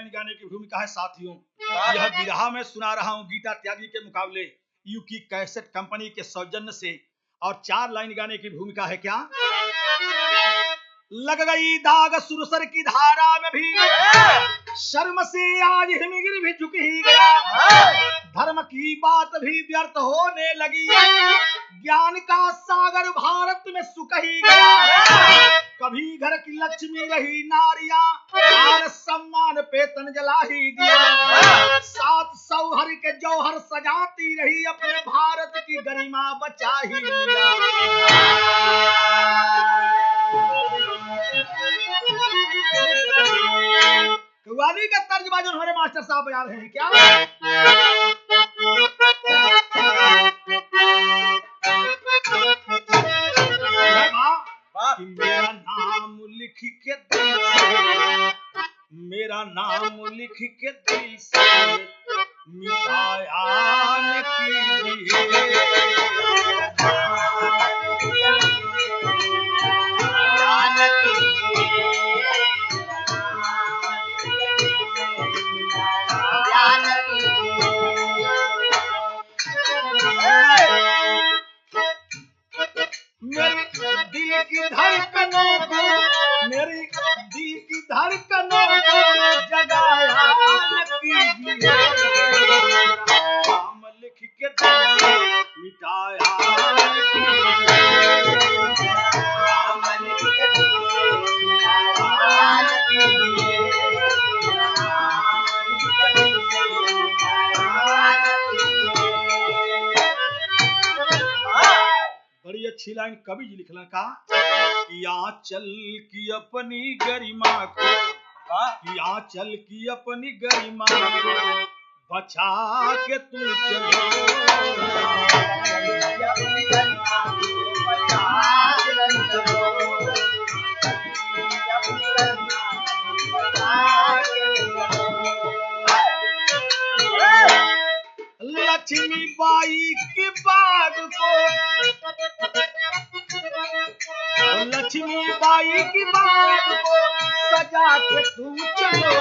Line गाने की भूमिका है साथियों। यह विरहा में सुना रहा हूँ गीता त्यागी के मुकाबले यूकी कैसेट कंपनी के सौजन्य से। और 4 लाइन गाने की भूमिका है क्या? लग गई दाग सुरसर की धारा में भी, शर्म से आज हिमगिर भी झुक ही गया। धर्म की बात भी व्यर्थ होने लगी, ज्ञान का सागर भारत में सूख ही गया। कभी घर की लक्ष्मी रही नारियां, आज सम्मान पे तन जला ही दिया। 7 सौहर के जौहर सजाती रही, अपने भारत की गरिमा बचा ही लिया। कव्वाली का तर्ज बाजू हमारे मास्टर साहब बजा रहे हैं क्या? कि मेरा नाम लिख के दिल से, मेरा नाम लिख के दिल से मिटाया न कीजिए। मेरी दिल की धड़कनों को, मेरी दिल की धड़कनों को जगाया न कीजिए। नाम लिख के दिल से मिटाया न कीजिए। नाम लिख के दिल से मिटाया न कीजिए। नाम लिख के दिल से मिटाया न कीजिए। बड़ी अच्छी लाइन कवि जी लिखलन का कि आंचल की अपनी गरिमा को, कि आंचल की अपनी गरिमा को बचा के तू चलो। अपनी गरिमा को बचा के तू चलो। अपनी गरिमा को बचा के चलो। लक्ष्मी बाई की बाग को, लक्ष्मी बाई की बात को सजा के तू चलो।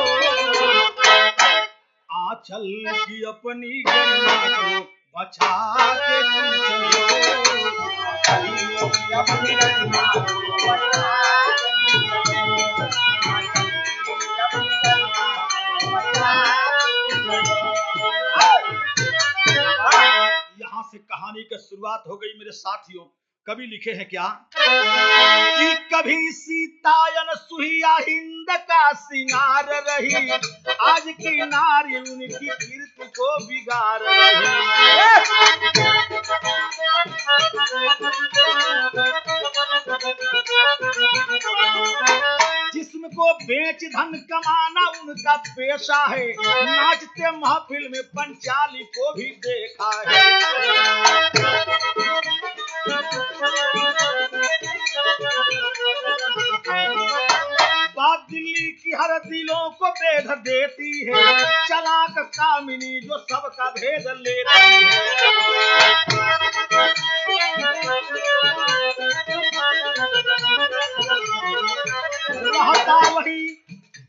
आंचल की अपनी गरिमा को बचा के तू चलो। आंचल की अपनी गरिमा को बचा के तू चलो। यहाँ से कहानी की शुरुआत हो गई मेरे साथियों। कवि लिखे हैं क्या कि कभी सीतायन सुहिया हिंद का सिंगार रही, आज की नारी उनकी कीर्ति को बिगाड़ रही। जिस्म को बेच धन कमाना उनका पेशा है, नाचते महफिल में पंचाली को भी देखा है। बात दिल्ली की हर दिलों को बेध देती है, चालाक कामिनी जो सबका भेद लेती है।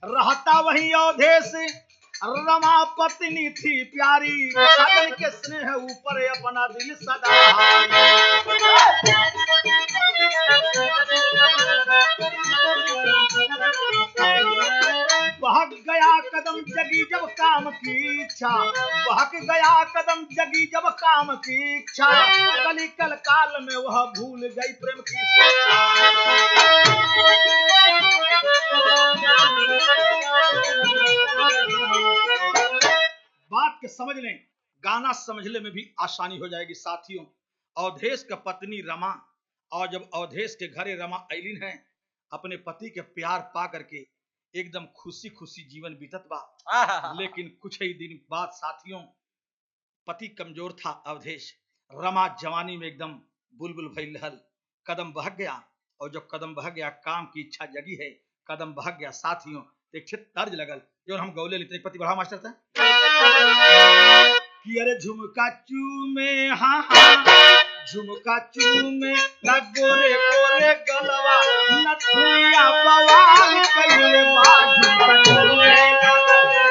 रहता वही अवधेश, रमा पत्नी थी प्यारी, सजन के स्नेह ऊपर अपना दिल सदा। बहक गया कदम जगी जब काम की इच्छा, बहक गया कदम जगी जब काम की इच्छा, कलिकल काल में वह भूल गई प्रेम की शिक्षा। बात के समझ लें, गाना समझने में भी आसानी हो जाएगी साथियों। अवधेश का पत्नी रमा, और जब अवधेश के घरे रमा आइलिन है, अपने पति के प्यार पा करके एकदम खुशी खुशी जीवन बीतत बा। लेकिन कुछ ही दिन बाद साथियों, पति कमजोर था अवधेश, रमा जवानी में एकदम बुलबुल भइल रहल, कदम बहक गया। और जब कदम बहक गया, काम की इच्छा जगी है, कदम बहक गया साथियों। एक तर्ज लगल जो हम गौले लिखते पति बढ़ा मास्टर था कि अरे झुमका चूमे हाँ हाँ, झुमका चूमे ना गोरे गोरे गलवा, नथुनिया बवाल कइले बा। झुमका चूमे ना गोरे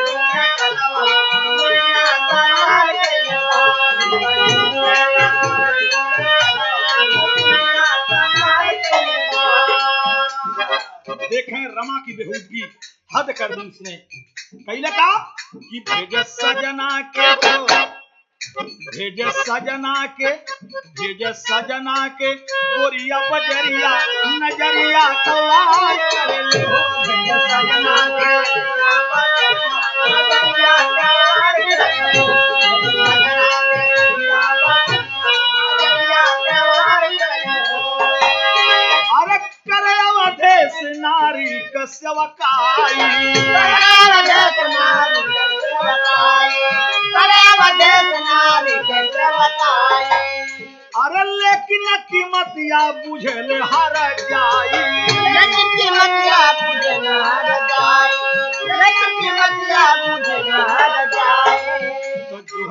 की हद कर दी इसने। कैले का कि भेजे सजना के गोरिया बजरिया नजरिया कवार करे ले हो। भेजे सजना के नजरिया कवार करे ले हो। अरे करे अवधेश नारी कसवकाई अरे लेकिन कीमतिया बुझल हर जाई तो जो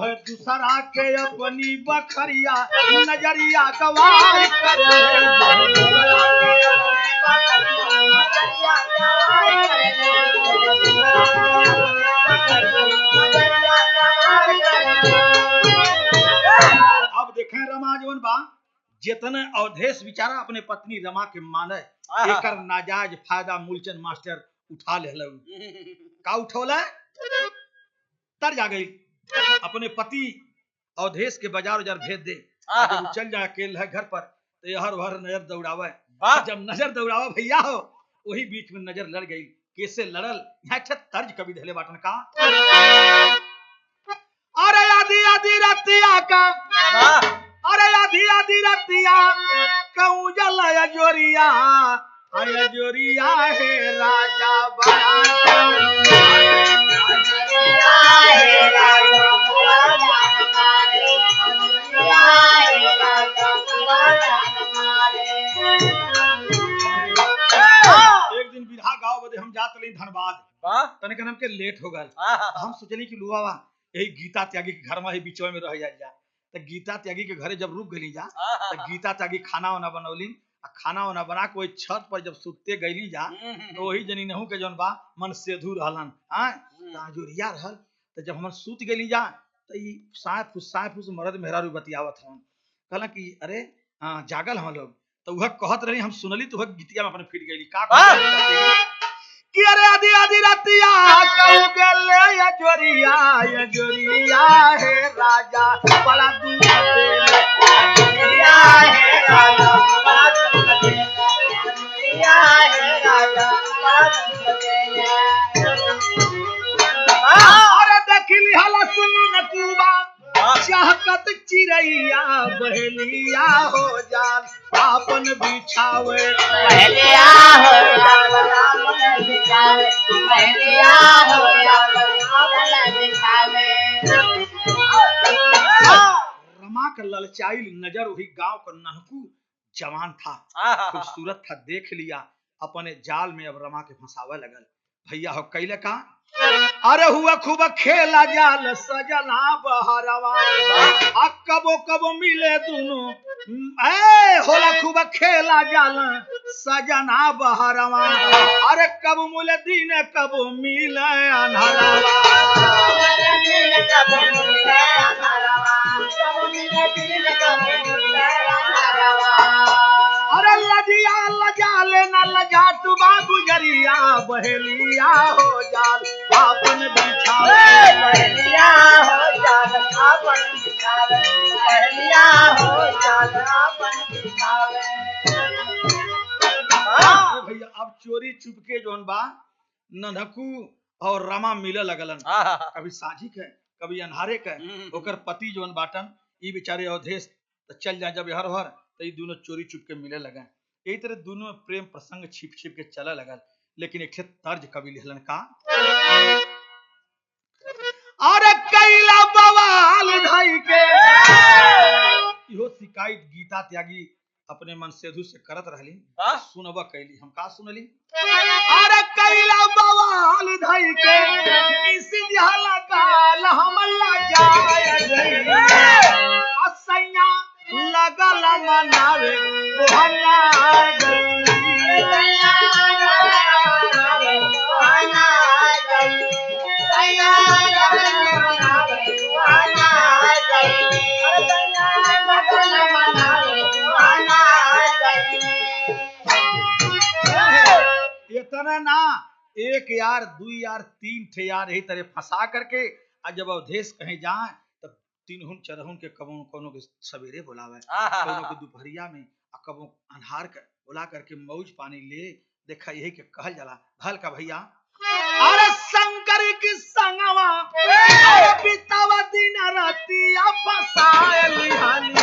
है दूसरा के अपनी बखरिया नजरिया गवार करे अब देखें रमा जवन बा जितने अवधेश बेचारा अपने पत्नी रमा के माने एकर नाजायज फायदा मूलचंद मास्टर उठा ले का उठौला तर जा गई अपने पति अवधेश के बाजार भेज दे जब चल जाए अकेले है घर पर तो हर भर नजर दौड़ावे जब नजर दौड़ावे भैया हो वही बीच में नजर लड़ गई कैसे लड़ल यहाँ तर्ज कवि धले बाटन का अरे आधी आधी रतिया का अरे आधी आधी रतिया कहूँ जल जोरिया है राजा एक दिन विधा गाँव बदे हम जात रही धनबाद तनिक हमके लेट हो गल हम सोचली कि लुआ यही गीता त्यागी के घर में ही बीच में रह जा तो गीता त्यागी के घरे जब रुक गली जा तो गीता त्यागी खाना वाना बनौली खाना वाना बना के वही छत पर जब सुते गईली जा तो वही जनी नहू के जौन बा मन सेधु रहलन जोरिया रहल तो जब हम सुत गली जा तो ई साय फुस मरद मेहरारू बतियावत हन कहला कि अरे जागल हम लोग तो वह कहत रही हम सुनली तो वह गीतिया में अपने फिट गईली का कि अरे आधी आधी रतिया कहू गेले या जोरिया है राजा बड़ा दूध देले जोरिया है राजा बड़ा दूध देले जोरिया है राजा बड़ा दूध देले अरे देखली हला सुन कुबा चाहकत चिरैया बहलिया हो जान आपन बिछावे बहलिया हो जान आपन बिछावे बहलिया हो जान आपन बिछावे। रमा का ललचाई नजर वही गांव का ननकू जवान था खूबसूरत था देख लिया अपने जाल में अब रमा के फंसावे लगल भैया हो कैले का अरे हुआ खूब खेला जाल सजना बहरवा कबो मिले दोनों होला खूब खेला जाल सजना बहरवा अरे कब मिले दिन कब मिले अनहरवा अरे लजिया लजाले न लजा तू गुजरिया बहलिया हो जाल आपन बिछावे बहलिया हो जाल आपन बिछावे बहलिया हो जाल आपन बिछावे। भैया अब चोरी चुपके जोन बा ननकू और रमा मिले लगलन कभी साझी के कभी अन्हारे के ओकर पति जोन बाटन ई बेचारे अवधेश तो चल जाए जब हर भर तो ये दोनों चोरी चुपके मिले लगे यही तरह दोनों प्रेम प्रसंग छिप छिप के चला लगल लेकिन एक तर्ज कवि लिखलन का अरे कैला बवाल धई के इहो शिकायत गीता त्यागी अपने मन सेधु से करत रहली सुनबा कैली हम का सुनली अरे कैला बवाल धई के निसिझला काल हमला जाय असैया लगल मनावे कोहना इतना ना, एक यार, दू यार, तीन ठे यार यही तरह फंसा करके और जब अवधेश कहीं जाए तब तीनहुन चरहुन के कबो कोनो के सवेरे बुलावे, कोनो के दोपहरिया में और कबो अन्हार कर बुला करके मौज पानी ले। देखा यही के कहल जाला भल का भैया, अरे शंकर की संगवा बितावा दिन रातिया फसाए लिहानी,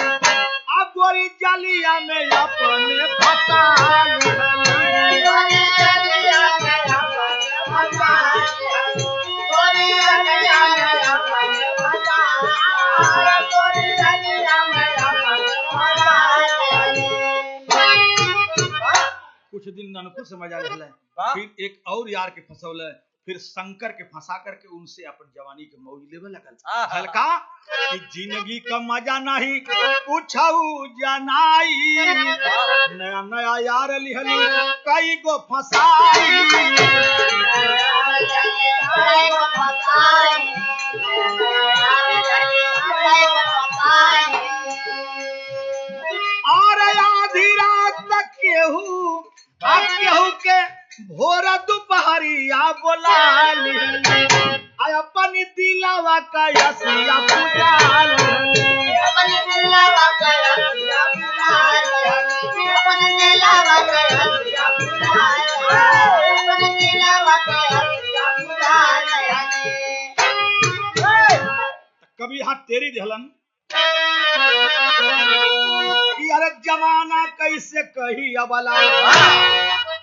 अब गोरी जालिया में अपने फसा लिहानी, गोरी जालिया में अपने फसा लिहानी, गोरी जालिया में अपने फसा लिहानी, गोरी जालिया में अपने फसा लिहानी। कुछ दिन ननकुल समझ आ रहा है, फिर एक और यार के फंसौल, फिर शंकर के फंसा करके उनसे अपन जवानी के मौज लेवे लगल। हल्का कि जिंदगी का मजा नहीं पूछऊ जनाई, नया नया यार लिहली कई गो फंसाई, और आधी रात तक केहू के भोरा दोपहरिया बोला अपन दिलावा का यसिया पूजा, अपन दिलावा का यसिया पूजा, अपन दिलावा का यसिया पूजा, अपन दिलावा का यसिया पूजा। कभी हाथ तेरी दहलन कि अरे जमाना कैसे कही अबला,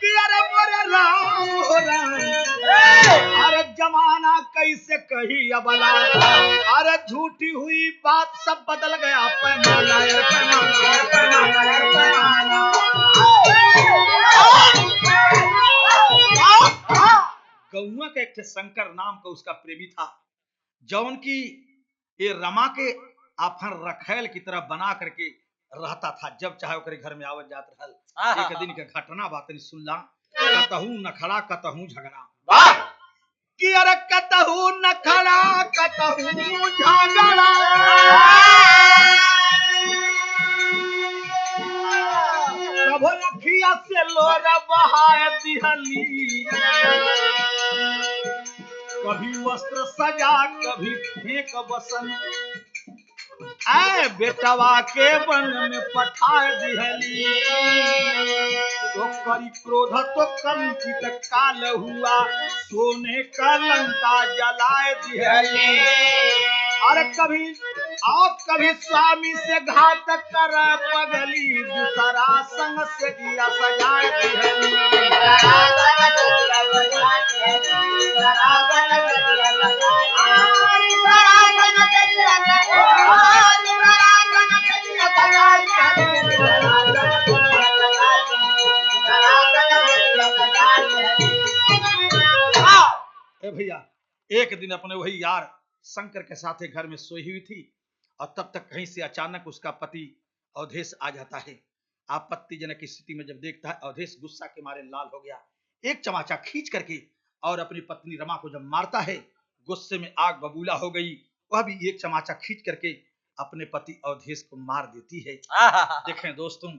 कि अरे मोरे राम हो राम, अरे जमाना कैसे कही अबला, अरे झूठी हुई बात सब बदल गया पैमाना, गौआ के एक शंकर नाम का उसका प्रेमी था, जौन की ये रमा के अपन रखेल की तरह बना करके रहता था, जब चाहे ओकरे घर में आवत जात रहल। एक दिन के घटना बात नहीं सुनला, कतहू नखड़ा कतहू झगड़ा, कि अरे कतहू नखड़ा कतहू झगड़ा, कभो अखिया से लोर बहाए दिहली, कभी वस्त्र सजा कभी फेंक बसन, ऐ बेटवा के वन में पठा दिहली, तो करी क्रोध तो कंपित काल हुआ, सोने का लंका जलाए दिहली, अरे कभी स्वामी से घात कर पगली, दूसरा संग से दिया सजाए दिहली, भैया एक दिन अपने वही यार शंकर के साथ घर में सोई हुई थी, और तब तक कहीं से अचानक उसका पति अवधेश आ जाता है। आपत्तिजनक स्थिति में जब देखता है, अवधेश गुस्सा के मारे लाल हो गया, एक चमाचा खींच करके और अपनी पत्नी रमा को जब मारता है, गुस्से में आग बबूला हो गई, वह भी एक चमाचा खींच करके अपने पति अवधेश को मार देती है। देखें दोस्तों,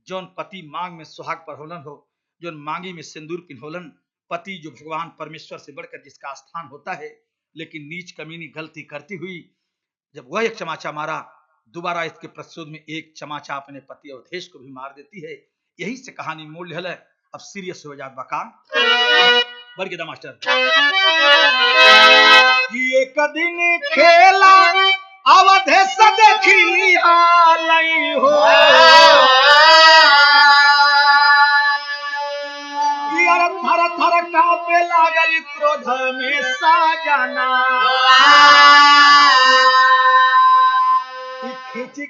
जौन पति मांग में सुहाग पर होलन हो, जौन मांगी में सिंदूर पिन्होलन, पति जो भगवान परमेश्वर से बढ़कर जिसका स्थान होता है, लेकिन नीच कमीनी गलती करती हुई जब वह एक चमाचा मारा, दोबारा इसके प्रतिशोध में एक चमाचा अपने पति अवधेश को भी मार देती है। यही से कहानी मोड़ लिहल है। अब सीरियस हो जात बका बढ़ गया मास्टर, कि एक दिन खेला अवधेश देखी लिहालई हो, थर थर कांपे लागल क्रोध में साजना, खींची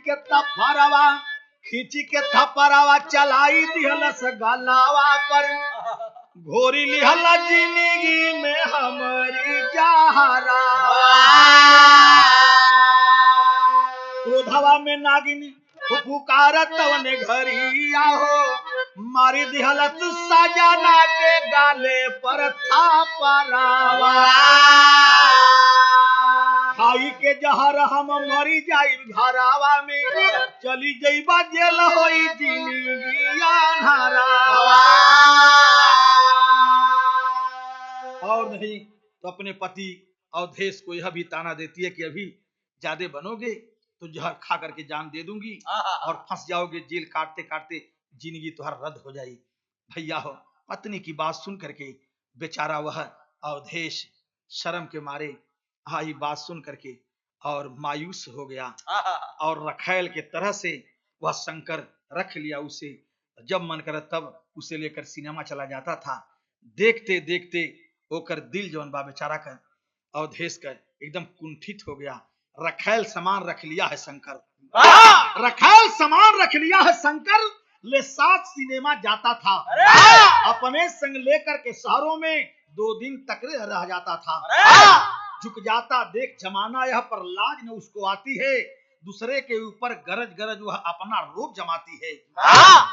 के थपरवा चलाई दिहलस गलावा पर, घोरी लिहल जिंदगी में हमारी जहरा, क्रोधवा में नागिनी पुकारत तवने घरिया हो, मारी दिहलत सजना के गाले पर था परावा, खाई के जहर हम मरी जाई घरावा में, चली जईबा जेल होई जिंदगी अन्हारा। जब नहीं तो अपने पति अवधेश को यह भी ताना देती है कि अभी ज्यादा बनोगे तो जहर खा करके जान दे दूंगी और फंस जाओगे, जेल काटते काटते जिंदगी तुम्हारा रद्द हो जाएगी। भैया हो, पत्नी की बात सुन करके बेचारा वह अवधेश शर्म के मारे आई बात सुन करके और मायूस हो गया और रखैल के तरह से वह शंकर रख लिया उसे। जब मन करे तब उसे लेकर सिनेमा चला जाता था। देखते देखते होकर दिल जौन बा बेचारा का अवधेश का एकदम कुंठित हो गया। रखैल सामान रख लिया है शंकर, रखैल सामान रख लिया है शंकर, ले साथ सिनेमा जाता था। अपने संग लेकर के शहरों में 2 दिन तक रह जाता था। झुक जाता देख जमाना यह पर लाज न उसको आती है, दूसरे के ऊपर गरज गरज वह अपना रूप जमाती है।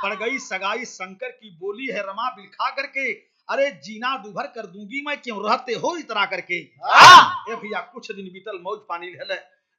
पड़ गई सगाई शंकर की बोली है रमा बिलखा करके, अरे जीना दुभर कर दूंगी मैं, क्यों रहते हो इतना करके। ए भैया कुछ दिन बीतल मौज पानी ले,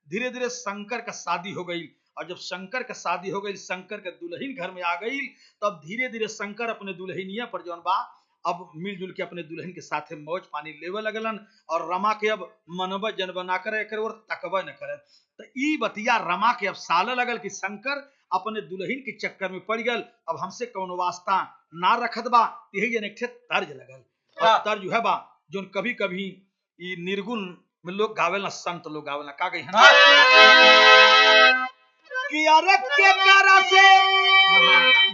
धीरे धीरे शंकर का शादी हो गई। और जब शंकर का शादी हो गई, शंकर का दुल्हन घर में आ गई, तब धीरे धीरे शंकर अपने दुल्हनिया पर जौन बा अब मिलजुल के अपने दुल्हन के साथ मौज पानी लेवे लगलन। और रमा के अब मनब जन बना कर और तकबा न करे। तो ई बतिया रमा के अब साल लगल कि शंकर अपने दुल्हन के चक्कर में पड़ गल, अब हमसे कौन वास्ता ना रखत बा। यही जन एक तर्ज लगल, और तर्ज है बा जो कभी कभी ई निर्गुण में लोग गावेला, संत लोग गावेला का गई कि अरे के करा से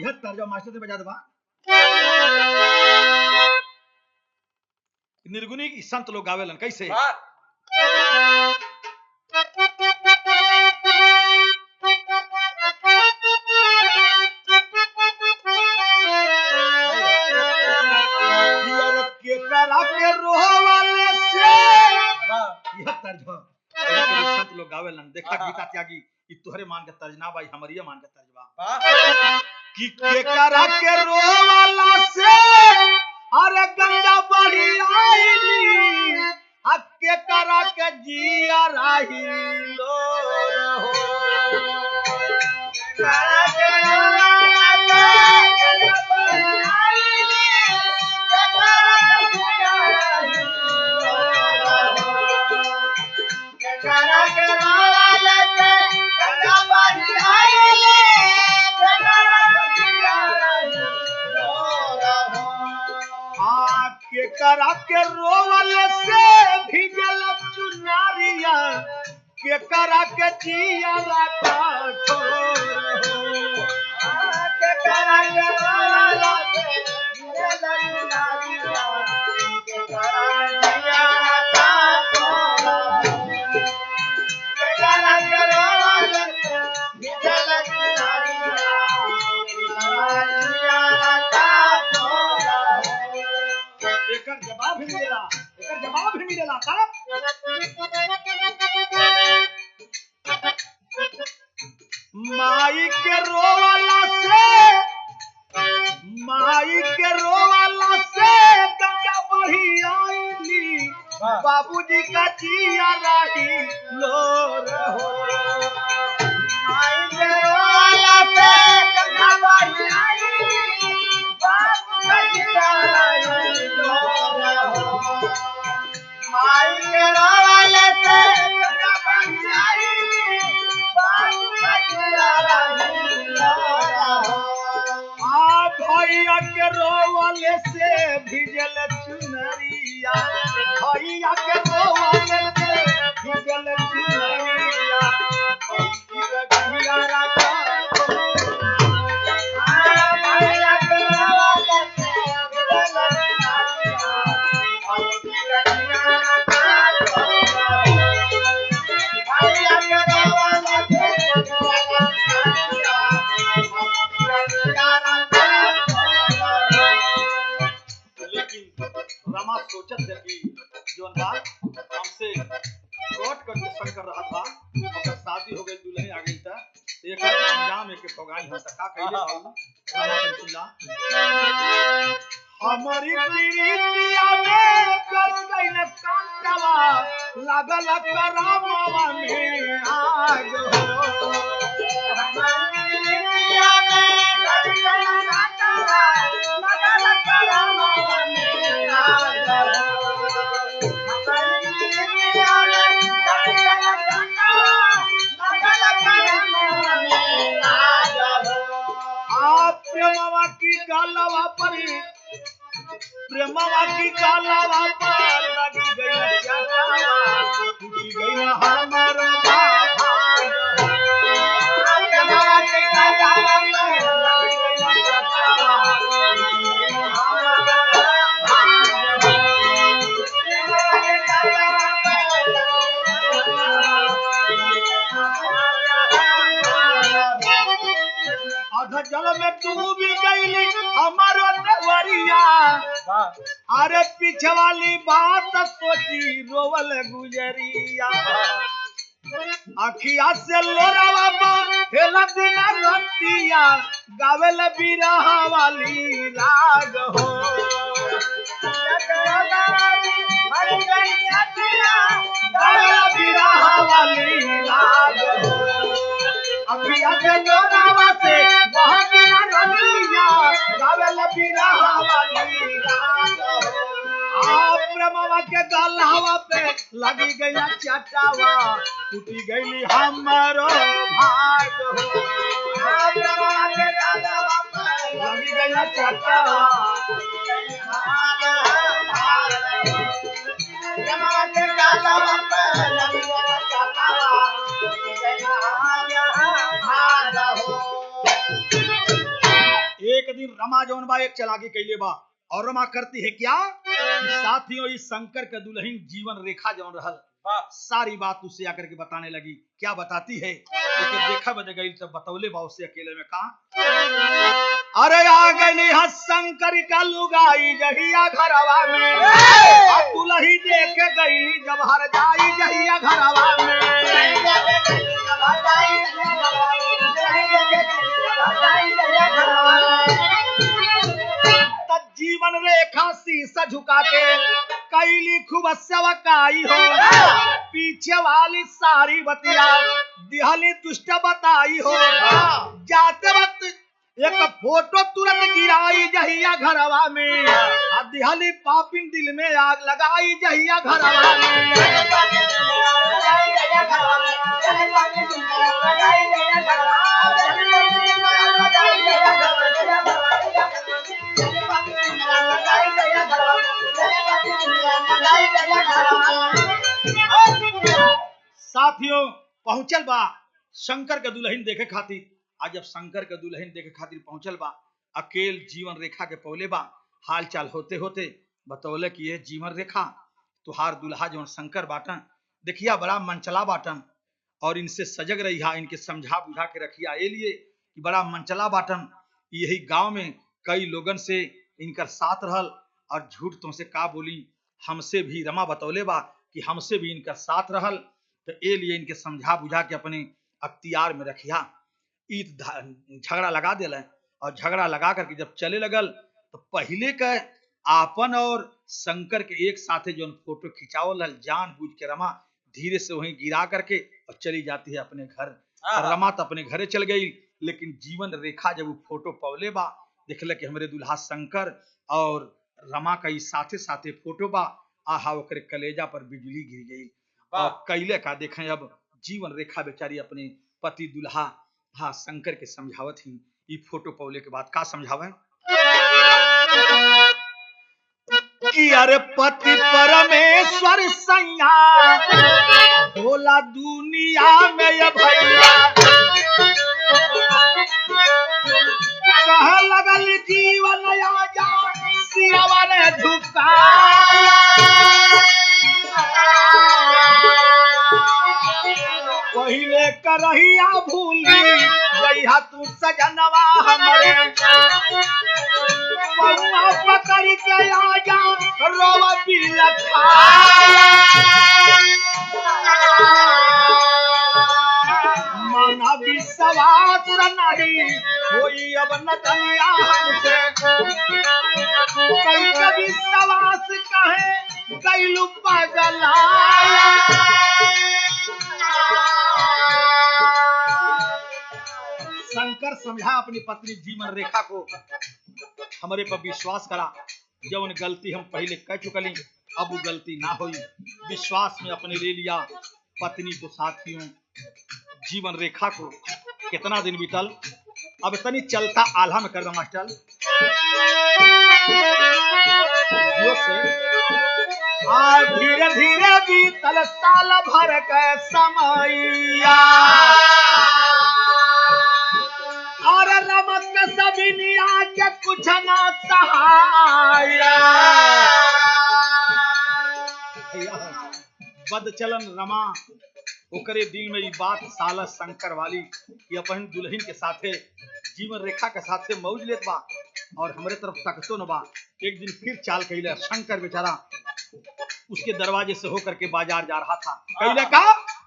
यह तर्ज मास्टर से बजा दबा। निर्गुणी की संत लोग गावेलन कैसे, संत लोग गावेलन। देखा गीता त्यागी तोहरे मान के तर्ज ना भाई, हमारी मान के तर्ज बा कि के करा के रोवाला से अरे गंगा बड़ी आईली, के करा के जिया राही लो हो, करा के रोवाला गंगा बड़ी आईली, के करा के जिया राही लो हो, के करा के रोवाला गंगा बड़ी आईली, के करा के जिया राही लो हो। के करा के रोवल से भिजल चुनारिया, के करा के जिया का ठोर हो, के करा के रोवल से भिजल चुनारिया, के करा जिया का ठोर हो, के करा के रोवल से भिजल चुनारिया, के करा जिया का ठोर हो। एकर जवाब भी मिलेला, एकर जवाब भी मिलेला का माई के रोवाला से, माई के रोवाला से गंगा बढ़ी आईली, बाबूजी का जिया राही लो रहो, माई के रोवाला से गंगा बढ़ी आईली, बाबू का जिया राही लो रहो, माई के रोवाला से गंगा बढ़ी आईली, बाबू का जिया राही लो रहो। भैया के रोवले से भिजल चुनरिया, भैया के रोवले से भिजल चुनरिया, भैया के रोवले से भिजल रमा सोचत है कि जोन बात हमसे कोट करके शंकर रहा था, अगर शादी हो गई दुल्हन आ गई था, एक अंजाम एक भगाई हम का कहिए बाबू रमा पंचुल्ला हमारी प्रीतिया में कर गई न कांटवा, लागल करामवा में आग हो, हमारी प्रीतिया में कर गई न कांटवा, लागल करामवा में आग हो, प्रेमवा की कालावा पर लगी गई चाटावा टूटी गई हमारो भाग प्रेमवा की कालावा पर लगी गई चाटावा टूटी गई हमारो भाग जल में डूब गई हमारो नवरिया अरे पीछे वाली बात सोची रोवल गुजरिया अखिया से लोरावा हेला दिन रतिया गावेल बिरहा वाली राग हो गावेल बिरहा वाली राग हो अखिया से लोरावा से वहां बिना रतिया गावेल बिरहा वाली राग हो प्रेमवा के गलहवा पे लगी गई चटावा टूटी गई हमारो भाग हो प्रेमवा के गलहवा पे लगी गई चटावा प्रेमवा के गलहवा पे लगी गई चटावा एक दिन रमा जौन बा एक चलाकी कैले बा और रमा करती है क्या साथियों इस शंकर के दुल्हन जीवन रेखा जौन रहल सारी बात उससे आकर के बताने लगी। क्या बताती है तो देखा बदे गई तब बतौले बा उससे अकेले में कहा अरे आ गई शंकर का लुगाई जहिया घरवा में दुल्ही देख गई जब हर जाई जहिया घरवा में जीवन रेखा शीशा झुका के कैली खूब सवकाई हो पीछे वाली सारी बतिया दिहली दुष्ट बताई हो जाते वक्त एक फोटो तुरंत गिराई जहिया घरवा में दिहली पापिन दिल में आग लगाई जहिया घरवा में साथियों पहुंचल बा शंकर के दुल्हन देखे खातिर। आज जब शंकर के दुल्हन देखे खातिर पहुंचल बा अकेल जीवन रेखा के पौले बा हाल चाल होते होते बतौले कि ये जीवन रेखा तुहार दुल्हा जो शंकर बाटन देखिया बड़ा मनचला बाटन और इनसे सजग रहिया इनके समझा बुझा के रखिया ये लिए कि बड़ा मनचला बाटन यही गांव में कई लोगन से इनकर साथ रहल और झूठ तुमसे का बोली हमसे भी रमा बतौले बा कि हमसे भी इनका साथ रहल तो ये लिए इनके समझा बुझा के अपने अख्तियार में रखिया। ईद झगड़ा लगा दिल और झगड़ा लगा करके जब चले लगल तो पहले के आपन और शंकर के एक साथे जो फोटो खिंचावल जान बुझ के रमा धीरे से वहीं गिरा करके और चली जाती है अपने घर। रमा तो अपने घरे चल गई लेकिन जीवन रेखा जब वो फोटो पौले बा देखल कि हमारे दुल्हा शंकर और रमा का साथे साथे फोटो बा आहा ओकरे कलेजा पर बिजली गिर गई और कैले का देखें अब जीवन रेखा बेचारी अपने पति दुल्हा हाँ शंकर के समझावत ही ये फोटो पौले के बाद का समझावे कि अरे पति परमेश्वर सैया भोला दुनिया में ये भैया कह लगल जीवन आजा सियावर झुका पहले करहिया भूली जइहा तू सजनवा हमरे पौआ पकड़ के आजा रोवा बिलखा माना विश्वास नहीं कोई अब न दुनिया हमसे कई कभी विश्वास कहे कैलू पगला शंकर समझा अपनी पत्नी जीवन रेखा को हमारे पर विश्वास करा जौन गलती हम पहले कर चुकली अब वो गलती ना हुई विश्वास में अपने ले लिया पत्नी को साथियों जीवन रेखा को कितना दिन बीतल अब तनी चलता आल्हा में कर दो मास्टर धीरे धीरे बीतल साल भर के समैया और रमक सभी निया के कुछ ना सहाया बद चलन रमा ओकरे दिल में ये बात साला शंकर वाली कि अपन दुल्हन के साथे जीवन रेखा के साथे मौज लेत बा और हमरे तरफ तकतो न बा। एक दिन फिर चाल कइले शंकर बेचारा उसके दरवाजे से होकर के बाजार जा रहा था। कइले का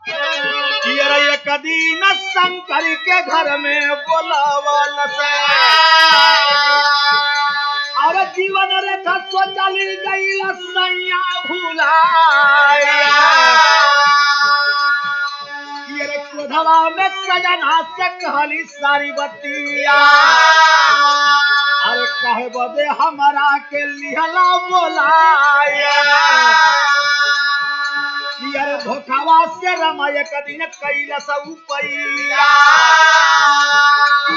कि अरे एक दिन शंकर के घर में बोलावल से और जीवन रेखा सोचली गई सैया भुलाया क्रोधवा में सजना से कहली सारी बतिया अरे कहे बदे हमारा के लिहला बोलाया अरे धोखावा से रमा एक दिन कैला सब पैया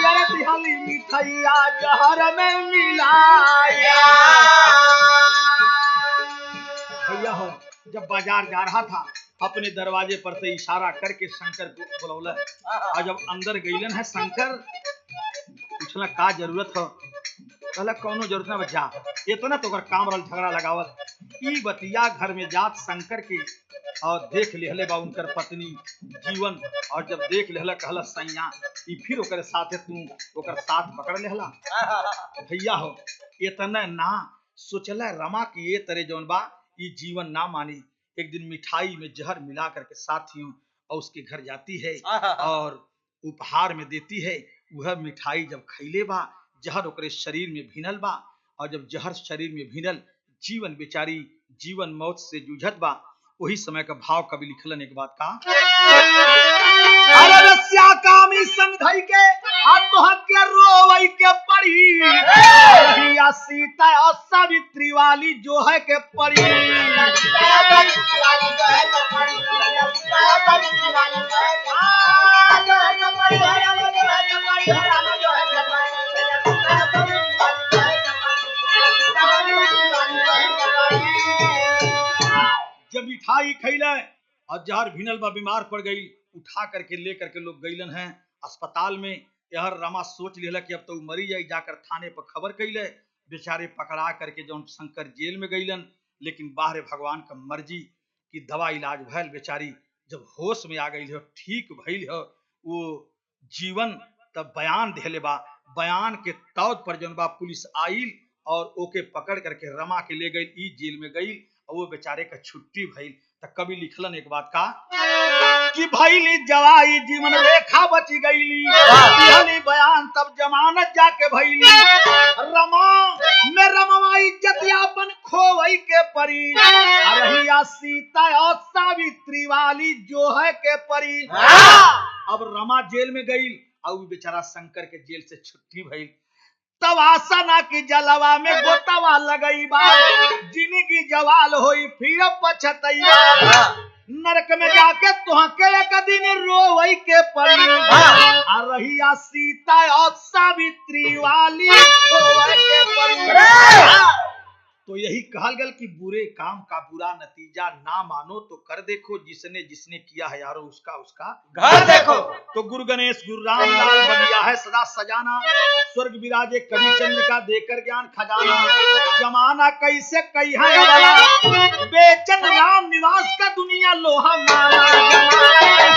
अरे दिहली मिठैया जहर में मिलाया। भैया हो जब बाजार जा रहा था अपने दरवाजे पर से इशारा करके शंकर को बुलौला और जब अंदर गईलन है शंकर पूछला का जरूरत हो कहला कौनो जरूरत ना बच्चा इतना तो कर काम रल झगड़ा लगावत ई बतिया घर में जात शंकर के और देख लेहले बा उनकर पत्नी जीवन और जब देख लेहला कहला सैया ई फिर ओकर साथे तू ओकर साथ पकड़ लेहला। भैया हो इतना ना सोचला रमा की ये तरह जौन बा ई जीवन ना मानी। एक दिन मिठाई में जहर मिला करके साथियों और उसके घर जाती है और उपहार में देती है। वह मिठाई जब खैले बा जहर ओकरे शरीर में भिनल बा और जब जहर शरीर में भिनल जीवन बेचारी जीवन मौत से जूझत बा। वही समय का भाव कवि लिखलन एक बात का अरे रस्या कामी संग धई के आत्महत्या रोवई के पड़ी रहिया सीता और सावित्री वाली जो है के पड़ी जब मिठाई खैले और जहर भिनल बा बीमार पड़ गई उठा करके लेकर के लोग गईलन हैं अस्पताल में। यह रमा सोच लेला कि अब तो मरी जाए जाकर थाने पर खबर कैले बेचारे पकड़ा करके जौन शंकर जेल में गईलन लेकिन बाहर भगवान का मर्जी कि दवा इलाज भैल बेचारी जब होश में आ गई हो ठीक भइल हो वो जीवन तब बयान देले बा बयान के तौर पर जौन बा पुलिस आइल और ओके पकड़ करके रमा के ले गई ई जेल में गई और वो बेचारे का छुट्टी भइल। तो कवि लिखलन एक बात का कि भइली जवाई जीवन रेखा बची गईली दिहली बयान तब जमानत जाके भइली रमा में रमवा इज्जत यापन खोवई के परी रहिया सीता और सावित्री वाली जो है के परी। अब रमा जेल में गई और बेचारा शंकर के जेल से छुट्टी भइल तब आसना की जलवा में गोतवा लगई बा जिंदगी जवाल होई फिर पछतई नरक में जाके तुहके एक दिन रोवई के पड़ी आ रहिया सीता और सावित्री वाली खोवई के पड़ी। तो यही कहल गल कि बुरे काम का बुरा नतीजा ना मानो तो कर देखो जिसने जिसने किया है यारो उसका उसका घर देखो। तो गुरु गणेश गुरु रामलाल बनिया है सदा सजाना स्वर्ग विराजे कवि चंद्रिका देकर ज्ञान खजाना जमाना कैसे कही है वाला बेचन राम निवास का दुनिया लोहा माला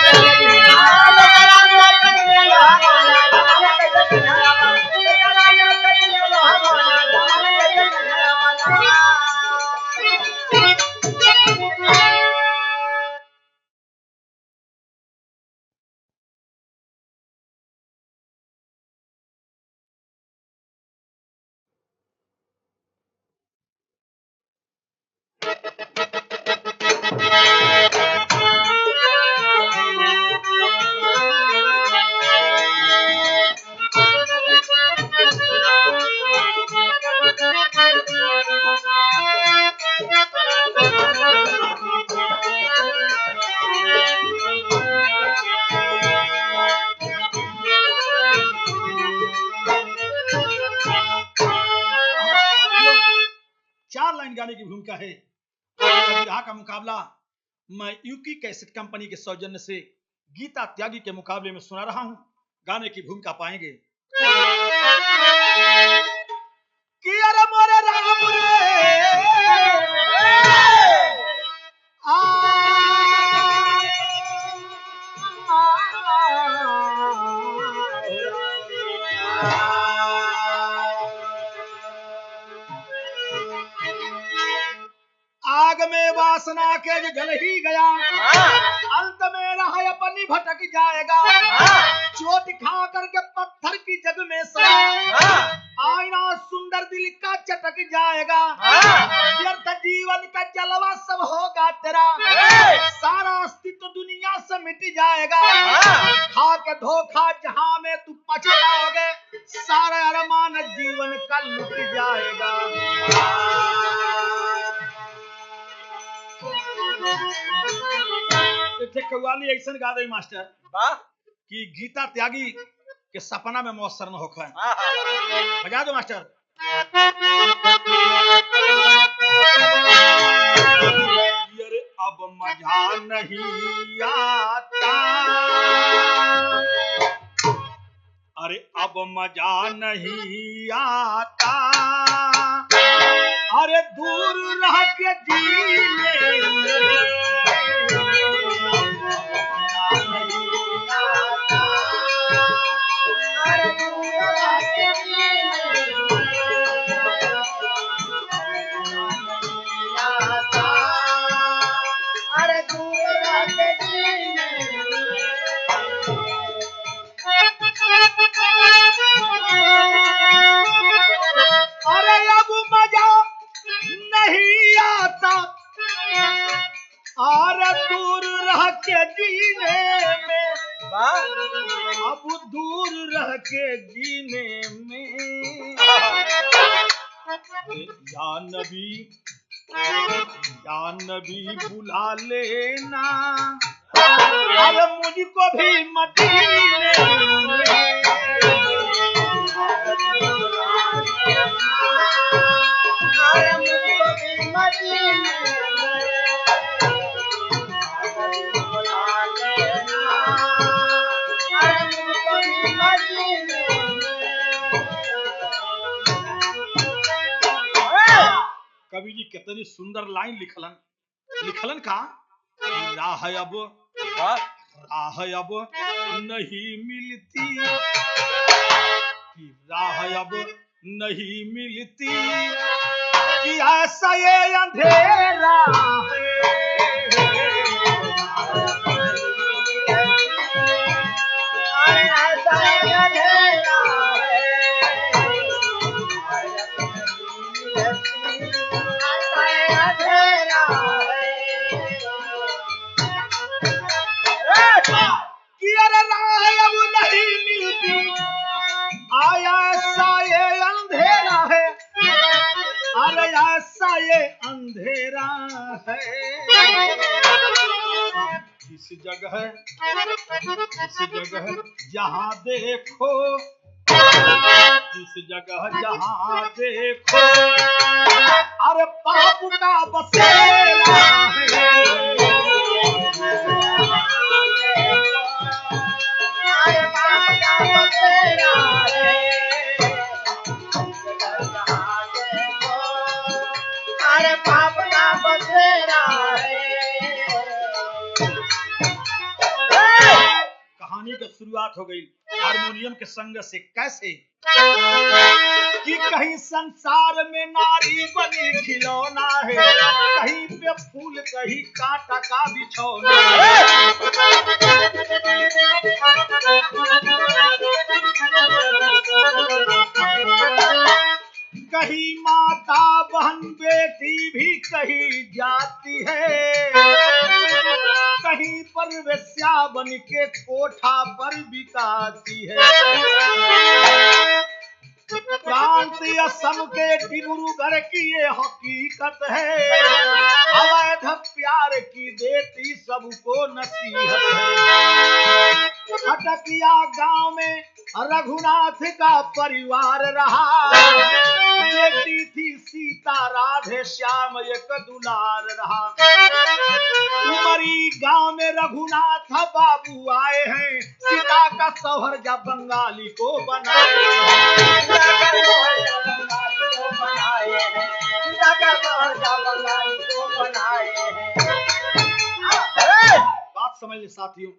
गाने की भूमिका है। बिरहा का मुकाबला मैं यूकी कैसेट कंपनी के सौजन्य से गीता त्यागी के मुकाबले में सुना रहा हूं। गाने की भूमिका पाएंगे कि अरे मोरे राम रे आग में वासना के जो जल ही गया, अंत में रहा अपनी भटक जाएगा। चोट खा करके पत्थर की जग में सड़ा, आईना सुंदर दिल का चटक जाएगा। व्यर्थ जीवन का जलवा सब होगा तेरा, सारा अस्तित्व दुनिया से मिट जाएगा। खा के धोखा जहां में तू पछताओगे, सारा अरमान जीवन का लुट जाएगा। कव्वाली ऐसा गा दे मास्टर कि गीता त्यागी के सपना में मौसर न होखा। बजा दो मास्टर। अरे अब मजा नहीं आता, अरे अब मजा नहीं आता, अरे दूर रह के जीने दूर रह के जीने में, अब दूर रह के जीने में। या नबी बुला लेना, अरे मुझको भी मदीने में। अरे मुझको भी मदीने में। कवि जी कितनी सुंदर लाइन लिखलन का, राह अब नहीं मिलती, राह अब नहीं मिलती, कि ऐसा ये अंधेरा है। अंधेरा है इस जगह जहां देखो, इस जगह जहां देखो, अरे पाप का बसेरा है। अरे पाप का बसेरा है। अरे पाप का बसेरा है। कहानी की शुरुआत हो गई हारमोनियम के संग से। कैसे कि कहीं संसार में नारी बनी खिलौना है, कहीं पे फूल कहीं कांटा का बिछौना है। कहीं माता बहन बेटी भी कहीं जाती है, कहीं पर वेश्या बन के कोठा पर बिकाती है। क्रांति असम के डिब्रूगढ़ की ये हकीकत है, अवैध प्यार की देती सबको नसीहत है। खटकिया गांव में रघुनाथ का परिवार रहा, बेटी थी सीता सीता राधे श्याम एक दुलार रहा। उमरी गांव में रघुनाथ बाबू आए हैं, सीता का सौहर जा बंगाली को बनाए बात समझ ले साथियों।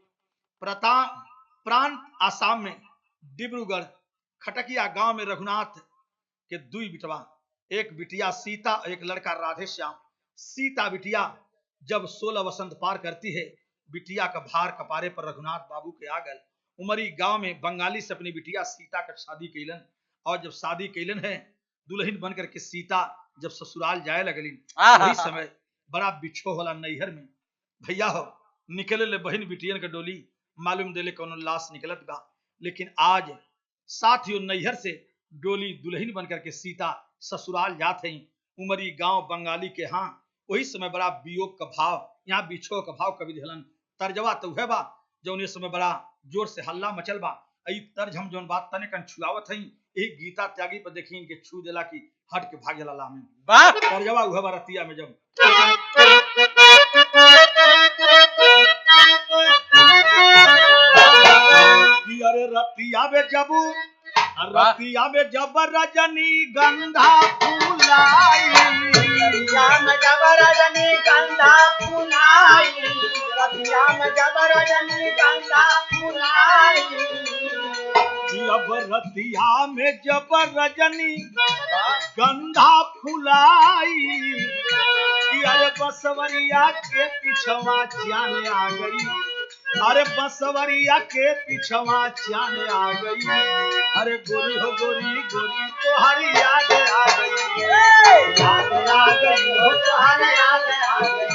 प्रांत आसाम में डिब्रूगढ़ खटकिया गांव में रघुनाथ के दुई बिटवा, एक बिटिया सीता और एक लड़का राधे श्याम। सीता बिटिया जब 16 वसंत पार करती है, बिटिया का भार कपारे पर रघुनाथ बाबू के आगल। उमरी गांव में बंगाली से अपनी बिटिया सीता का शादी कैलन, और जब शादी कैलन है दुल्हन बनकर के सीता जब ससुराल जाए लगलिन, वही समय बड़ा बिछो होला नैहर में। भैया हो निकले ले बहन बिटियन के डोली, मालूम देले कोनो लाश निकलत बा। लेकिन आज साथियों नैहर से डोली दुल्हन बनकर के सीता ससुराल जात है उमरी गांव बंगाली के। हाँ वही समय बड़ा वियोग का भाव, यहाँ बिछो का भाव कवि दिहलन। तर्जवा तो है बा जौन ये समय बड़ा जोर से हल्ला मचल बा। आई तर्ज हम जौन बात तने कन छुआवत हई, यही गीता त्यागी पर देखी इनके छू देला की हट के भाग जला में तर्जवा उहे बा रतिया में जब अरे रतिया में जब रजनी गंधा फूलाई, रतिया में जब रजनी गंधा फूलाई, रतिया में जब रजनी गंधा फूलाई, जब रतिया में जब रजनी गंधा फूलाई, अरे बसवरिया के पिछवा चांद आ गई, अरे बसवरिया के पिछवा चांद आ गई, अरे गोरी हो गोरी गोरी तोहरी याद आ गई, याद आ गई हो तोहरी याद आ गई,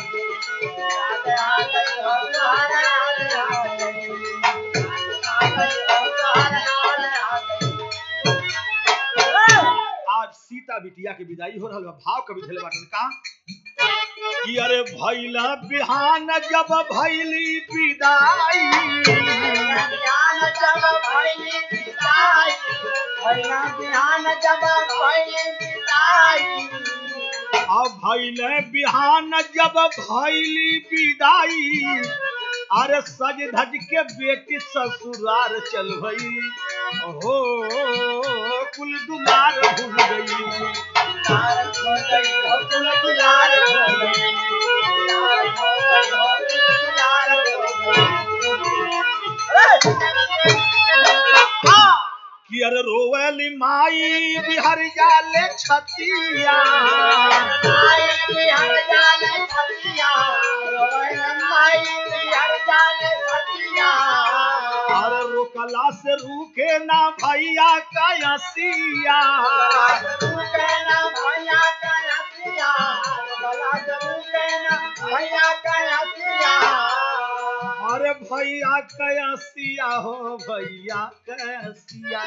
याद आ गई हो तोहरी याद आ गई, आज सीता बिटिया के विदाई हो रहा। भाव कवि भेल बाटन का कि अरे भैला बिहान जब भैली विदाई, बिहान जब भैली विदाई, भैला बिहान जब भैली विदाई, अब भैले बिहान जब भैली विदाई, अरे सज धज के बेटी ससुरार चल भई, हो कुल दुलार भूल गई, कुल दुलार कि अरे रोवली माई बिहार जाले छतिया, बिहार जाले छतिया, रोवली माई बिहार जाले छतिया, अरे रोकला से रुके ना भैया का यसिया, रुके ना भैया का यसिया, रोकला से रुके ना भैया का यसिया, अरे भैया कैसिया हो भैया कैसिया,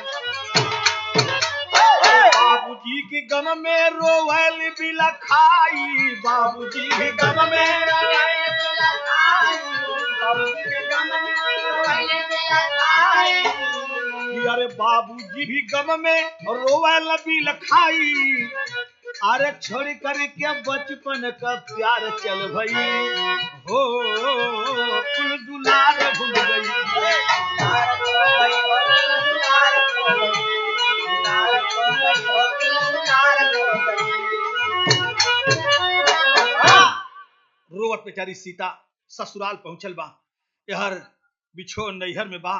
बाबूजी के गम में रोवल बिलखाई, बाबूजी के गम में रोवल बिलखाई, बाबूजी के गम में रोवल बिलखाई, अरे बाबूजी भी गम में रोवल बिलखाई, अरे छोड़ करके बचपन का प्यार चल भई, हो कुल दुलार भूल गई, रोवत बेचारी सीता ससुराल पहुंचल बा। यहर बिछो नैहर में बा,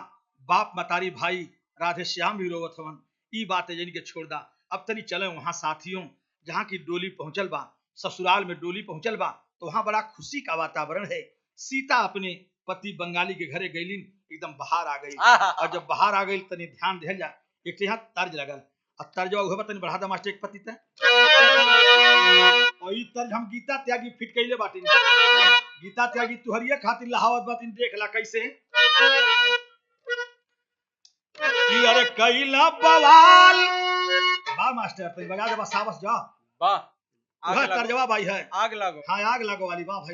बाप मतारी भाई राधे श्याम भी रोवत हवन। ई बात है जिनके छोड़ दा। अब तनी चले वहां साथियों जहाँ की डोली पहुंचल बा, ससुराल में डोली पहुंचल बा, तो वहां बड़ा खुशी का वातावरण है। सीता अपने पति बंगाली के घरे गईलिन, एकदम बाहर आ गई, और जब बाहर आ गई तनी ध्यान दिहल जा, एक यहाँ तर्ज लगल, और तर्जवा उहे तनी बढ़ा दा मास्टर एक पति ते, और ई तर्ज हम गीता त्यागी फिट कइले बाटिन। गीता त्यागी तुहरिया खातिर लहावत बाटिन, देख ला कैसे कि अरे कैला बवाल, वाह मास्टर तनी बजा दे, बस साबस जा, वाह आग तर्जवा भाई है, आग लागो, हाँ आग लागो वाली, वाह भाई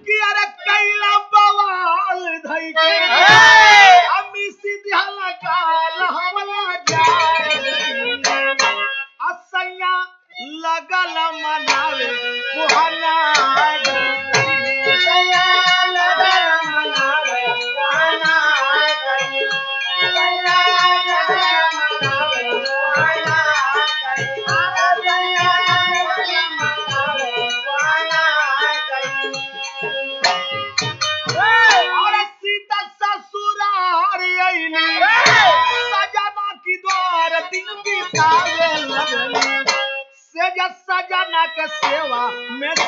कि अरे कैला बवाल धई के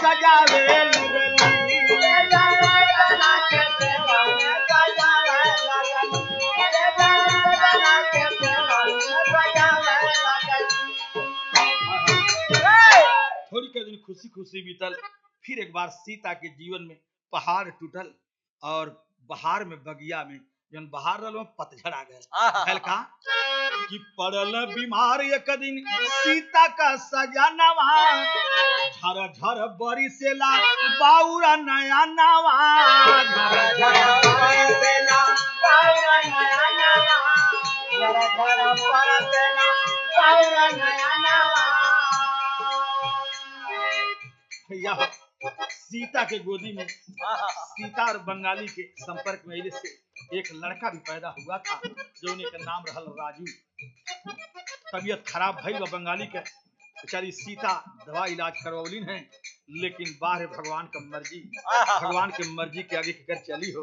सजावे लगली थोड़ी के दिन खुशी खुशी बीतल। फिर एक बार सीता के जीवन में पहाड़ टूटल और बहार में बगिया में जन बहार रहो पतझड़ आ गए। हल्का कि पड़ल बीमार एक दिन सीता का सजनवा झर झर बरिसेला बाउरा नया नवा झर झर बरिसेला बाउरा नया नवा झर झर बरिसेला बाउरा नया नवा। भैया सीता के गोदी में सीता और बंगाली के संपर्क में से एक लड़का भी पैदा हुआ था जो उनका नाम रहल राजू। तबीयत खराब भई व बंगाली के बेचारी सीता दवा इलाज करवलिन है, लेकिन बाहर भगवान का मर्जी, भगवान के मर्जी के आगे कर चली हो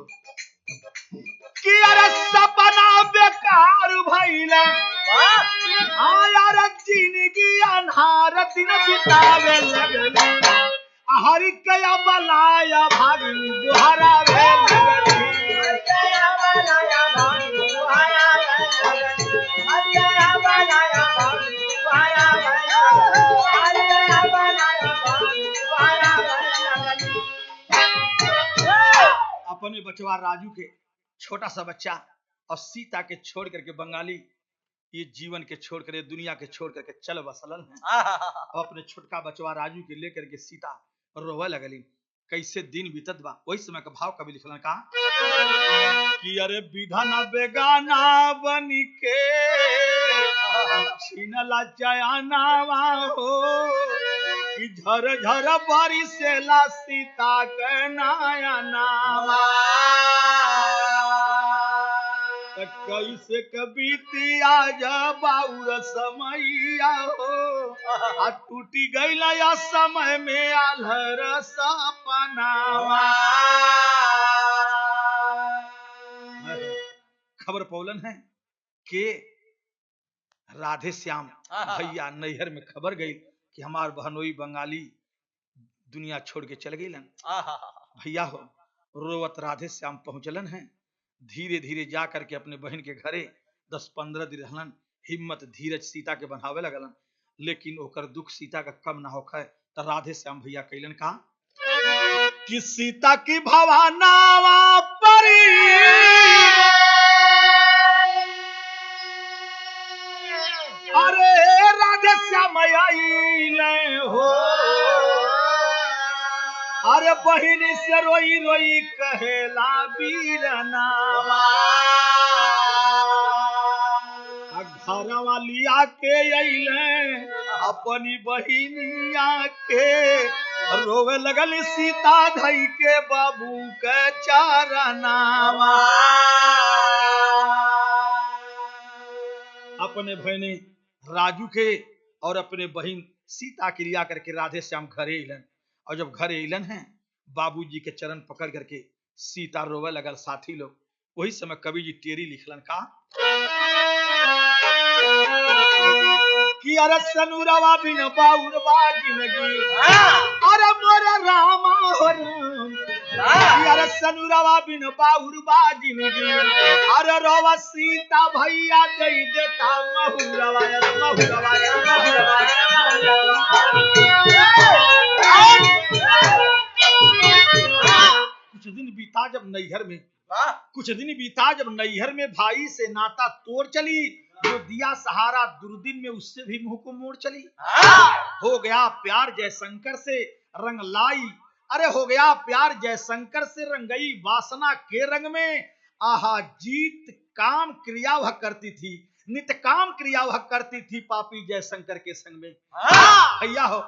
कि अरे सपना बेकार भइले यार जिंदगी अन्हार दिन बितावे लगले हरि कया बलाया भागी बुहारा वे लगली कया बलाया भागी बुहारा वे लगली कया बलाया भागी बुहारा वे लगली कया बलाया भागी बुहारा वे लगली। अपने बचवा राजू के छोटा सा बच्चा और सीता के छोड़ करके बंगाली ये जीवन के छोड़ कर दुनिया के छोड़ करके चल बसलन है। अब अपने छोटका बचवा राजू के लेकर के सीता रोवे लगली। कैसे दिन बीतत बा वही समय का भाव कवि लिखलन का कि अरे विधन बेगाना बनी के छीनला जयानावा हो कि झर झर बरिसेला सीता के नया नावा कैसे कबीती आज बाउर समैया हो आ टूटी गईला या समय में आल्हर सपनावा। खबर पौलन है कि राधे श्याम भैया नैहर में खबर गई कि हमार बहनोई बंगाली दुनिया छोड़ के चल गई। भैया हो रोवत राधे श्याम पहुंचलन है। धीरे धीरे जा करके अपने बहन के घरे 10-15 दिन रहलन। हिम्मत धीरज सीता के बनावे लगलन, लेकिन ओकर दुख सीता का कम ना होखे तो राधे श्याम भैया कैलन का कि सीता की भवानावा परी अरे राधे श्याम आइले हो अरे बहिनी से रोई रोई कहेला बीरनावा घर वाली आके अइले अपनी बहिनिया के रोवे लगल सीता धई के बाबू के चारनावा। अपने बहने राजू के और अपने बहन सीता के लिया करके राधे श्याम घरे अइलन और जब घर अइलन है बाबूजी के चरण पकड़ करके सीता रोवे लगल। साथी लोग वही समय कवि जी टेरी लिखलन का कि अरे सनुरवा बिन बाउर जिंदगी अरे मोर रामा हो राम कि अरे सनुरवा बिन बाउर जिंदगी अरे रोवा सीता भैया दे देता महुरवा महुरवा कुछ दिन बीता जब नैहर में कुछ दिन बीता जब नैहर में भाई से नाता तोड़ चली जो दिया सहारा दुर्दिन में उससे भी मुंह को मोड़ चली। हो गया प्यार जयशंकर से रंग लाई अरे हो गया प्यार जयशंकर से रंगई वासना के रंग में आहा जीत काम क्रिया वह करती थी नित काम क्रिया वह करती थी पापी जयशंकर के संग में। भैया हो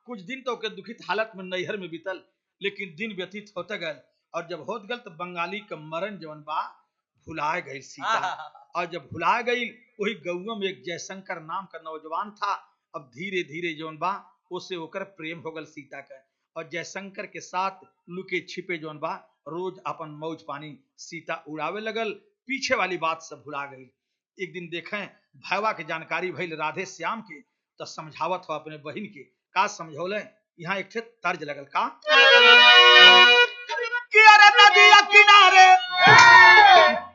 कुछ दिन तो के दुखित हालत में नैहर में बीतल, लेकिन दिन व्यतीत होते गए और जब होत गल तो बंगाली का मरण जवन बा भुलाए गई सीता। और जब भुला गई वही गौवा में एक जयशंकर नाम का नौजवान था। अब धीरे धीरे जवन बा उसे होकर प्रेम हो गल सीता का और जयशंकर के साथ लुके छिपे जवन बा रोज अपन मौज पानी सीता उड़ावे लगल। पीछे वाली बात सब भुला गई। एक दिन देखें भैवा के जानकारी भइल राधे श्याम के तो समझावत हो अपने बहन के का समझौले यहाँ एक ठे तर्ज लगल का कि अरे नदिया किनारे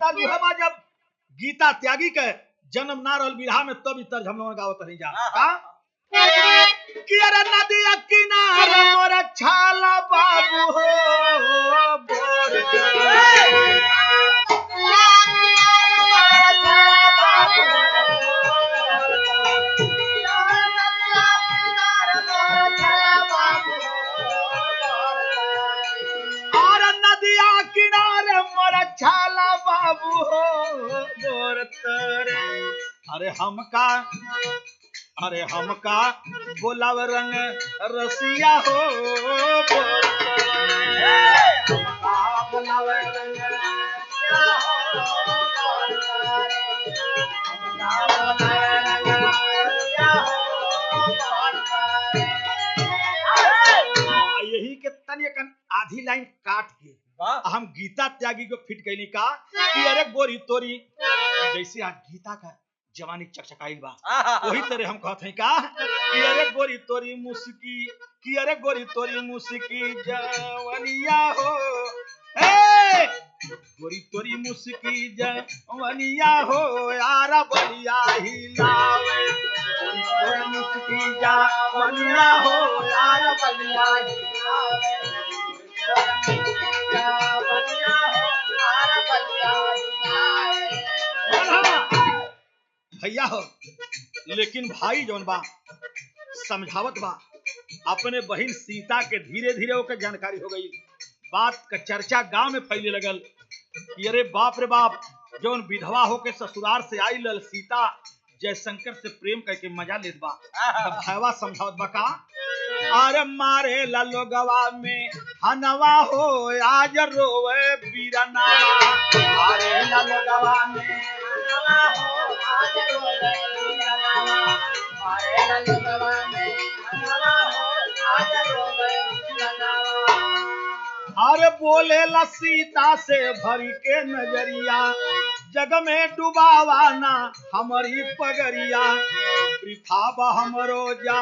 तर्ज है बा जब गीता त्यागी के जन्म ना रहल बिरहा में तब तर्ज हम लोग गावत नहीं जा का कि अरे नदिया किनारे मोर छाला बाबू हो बोर और नदिया किनारे मोर छाला बाबू हो बोर तरे अरे हमका बोलाव रंग रसिया हो बोर तरे हमका बोलाव रंग रसिया हो बोर तरे हमका बोलाव रंग रसिया हो बोर तरे यही के तनिए कन आधी लाइन काट के हम गीता त्यागी को फिट कैली का कि अरे गोरी तोरी जैसे आज गीता का जवानी चकचकाइल बा वही तरह हम कहते हैं का कि अरे गोरी तोरी मुस्की कि अरे गोरी तोरी मुस्की जवनिया हो ए गोरी तोरी मुस्की जवनिया हो यार बलिया हिलावे गोरी तोरी मुस्की जवनिया हो यार बलिया हिलावे भैया हो लेकिन भाई जौन बा समझावत बा अपने बहन सीता के धीरे धीरे ओकर जानकारी हो गई बात का चर्चा गांव में फैले लगल कि अरे बाप रे बाप जौन विधवा होके ससुराल से आई लल सीता जयशंकर से प्रेम करके मजा लेत बा भैया समझावत बा का अरे मारे लालो गवा में हनवा हो आज रोवे बीरना अरे लालो गवा में हनवा हो आज रोवे बीरना अरे लालो गवा में हनवा हो आज रोवे बीरना अरे बोले ला सीता से भरी के नजरिया जग में डुबावाना हमारी पगरिया वृथा हमरो जा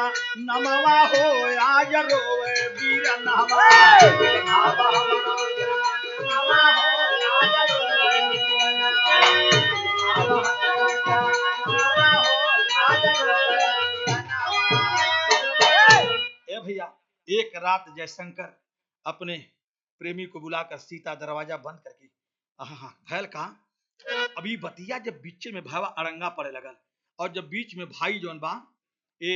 नमवा हो आज रोवे बीरना ए भैया एक रात जयशंकर अपने प्रेमी को बुलाकर सीता दरवाजा बंद करके भैल का अभी बतिया जब बीच में भावा अड़ंगा पड़े लगल और जब बीच में भाई जौन बा ए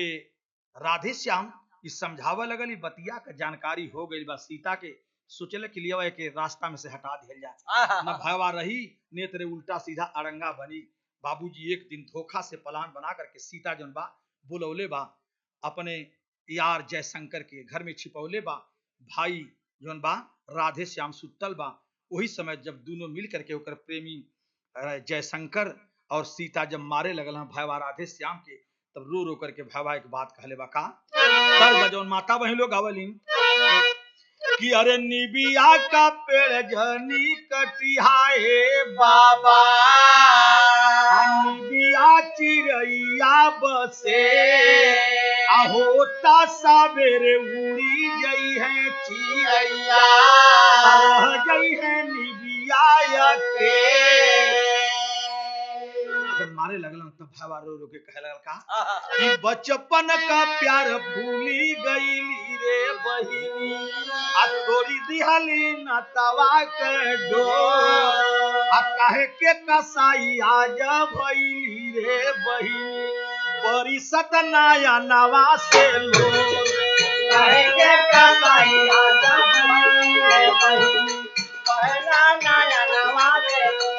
राधे श्याम इस समझावा लगल ई बतिया का जानकारी हो गई बा सीता के सोचले के लिए के रास्ता में से हटा दिया जाए न भावा रही ने तेरे उल्टा सीधा अड़ंगा बनी बाबूजी एक दिन धोखा से प्लान बना करके सीता जौन बा बुलौले बा अपने यार जयशंकर के घर में छिपौले बा भाई जौन बा राधे श्याम सुतल बा वही समय जब दोनों मिल करके ओकर प्रेमी जयशंकर और सीता जब मारे लगल भाईवा राधे श्याम के तब रो रो करके भाईवा एक बात कहले बा का जौन माता बहन लोग आवलिन कि अरे निबिया का पेड़ जनी कटिहाए बाबा निबिया चिरैया बसे होता सवेरे उड़ी गई है चिड़ैया रह गई है निबिया के जब मारे लगल तब भावा रो रो के कहे लगल का कि बचपन का प्यार भूली गईली रे बहिनी आ तोरी दिहली नतवा के डोर आ काहे के कसाई आज भईली रे बहिनी बड़ी सतनाया नवा से लो काहे के कसाई आज भईली रे बहिनी पहला नया नवा से लो